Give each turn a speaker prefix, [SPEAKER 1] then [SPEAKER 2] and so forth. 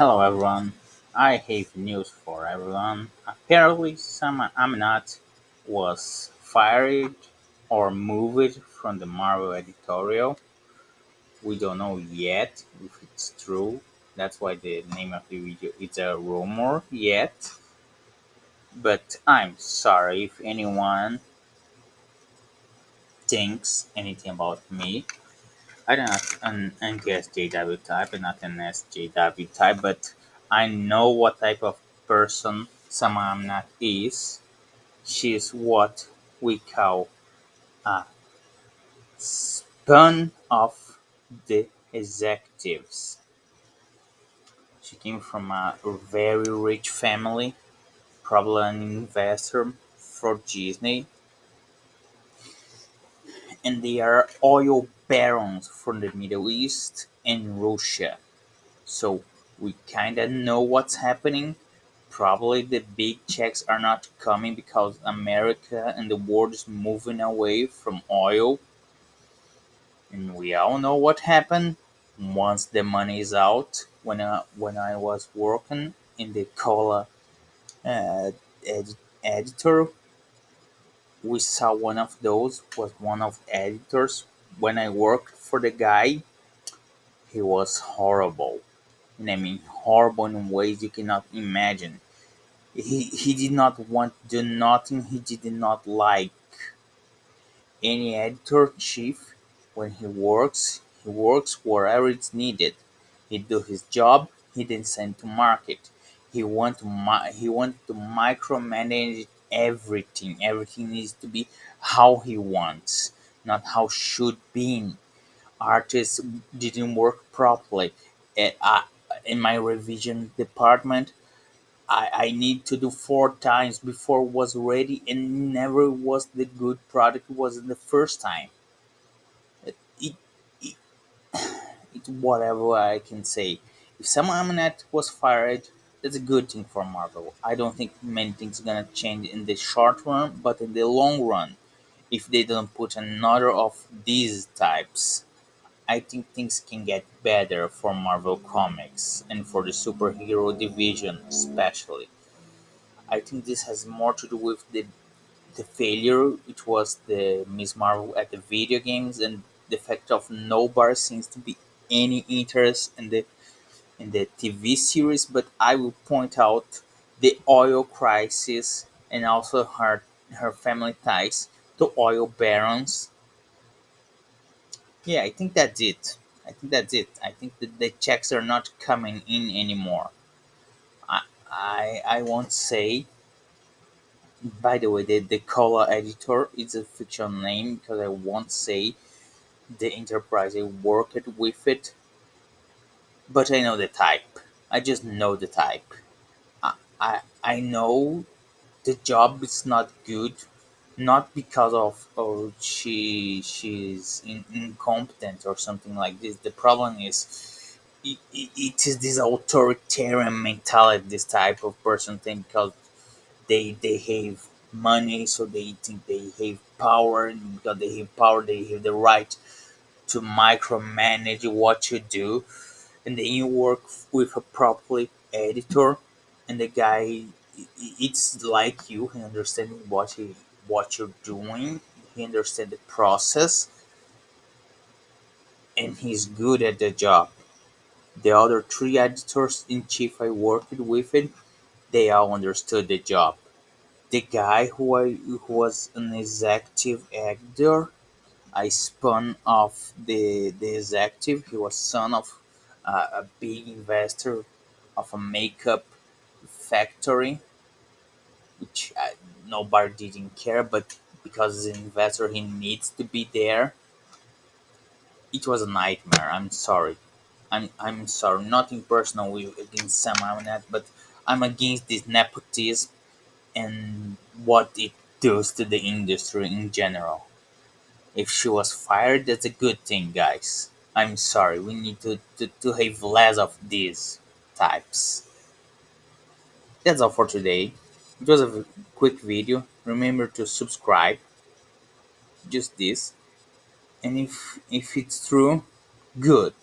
[SPEAKER 1] Hello everyone. I have news for everyone. Apparently, Sana Amanat was fired or moved from the Marvel editorial. We don't know yet if it's true. That's why the name of the video is a rumor yet. But I'm sorry if anyone thinks anything about me. I'm not an NTSJW type and not an SJW type, but I know what type of person Samamnat is. She is what we call a spun of the executives. She came from a very rich family, probably an investor for Disney, and they are oil barons from the Middle East and Russia. So we kind of know what's happening. Probably the big checks are not coming because America and the world is moving away from oil. And we all know what happened once the money is out. When I was working in the cola uh, editor, we saw one of those was one of the editors. When I worked for the guy, he was horrible. And I mean horrible in ways you cannot imagine. He did not want to do nothing he did not like. Any editor chief, when he works wherever it's needed. He do his job. He then send to market. He want to micromanage everything. Everything needs to be how he wants, not how should be. Artists didn't work properly. In my revision department, I need to do four times before it was ready, and never was the good product was in the first time. It, it, it's whatever I can say. If Sam Amanat was fired, that's a good thing for Marvel. I don't think many things gonna change in the short run, but in the long run, if they don't put another of these types, I think things can get better for Marvel Comics and for the superhero division especially. I think this has more to do with the failure, which was the Miss Marvel at the video games, and the fact of nobody seems to be any interest in the TV series. But I will point out the oil crisis and also her family ties to oil barons. Yeah, I think that's it. I think that the checks are not coming in anymore. I won't say. By the way, the Cola editor is a fictional name because I won't say the enterprise I worked with it, but I know the type. I just know the type. I know the job is not good, not because of she's incompetent or something like this. The problem is it is this authoritarian mentality this type of person think because they have money, so they think they have power, and because they have power they have the right to micromanage what you do. And then you work with a properly editor, and the guy it's like you, he understands what you're doing, he understands the process, and he's good at the job. The other three editors in chief I worked with it, they all understood the job. The guy who was an executive actor, I spun off the executive. He was son of a big investor of a makeup factory, which nobody didn't care, but because he's an investor, he needs to be there. It was a nightmare. I'm sorry. I'm sorry. Nothing personal against Sam Amanat, but I'm against this nepotism and what it does to the industry in general. If she was fired, that's a good thing, guys. I'm sorry, we need to have less of these types. That's all for today. It was a quick video. Remember to subscribe, just this. And if it's true, good.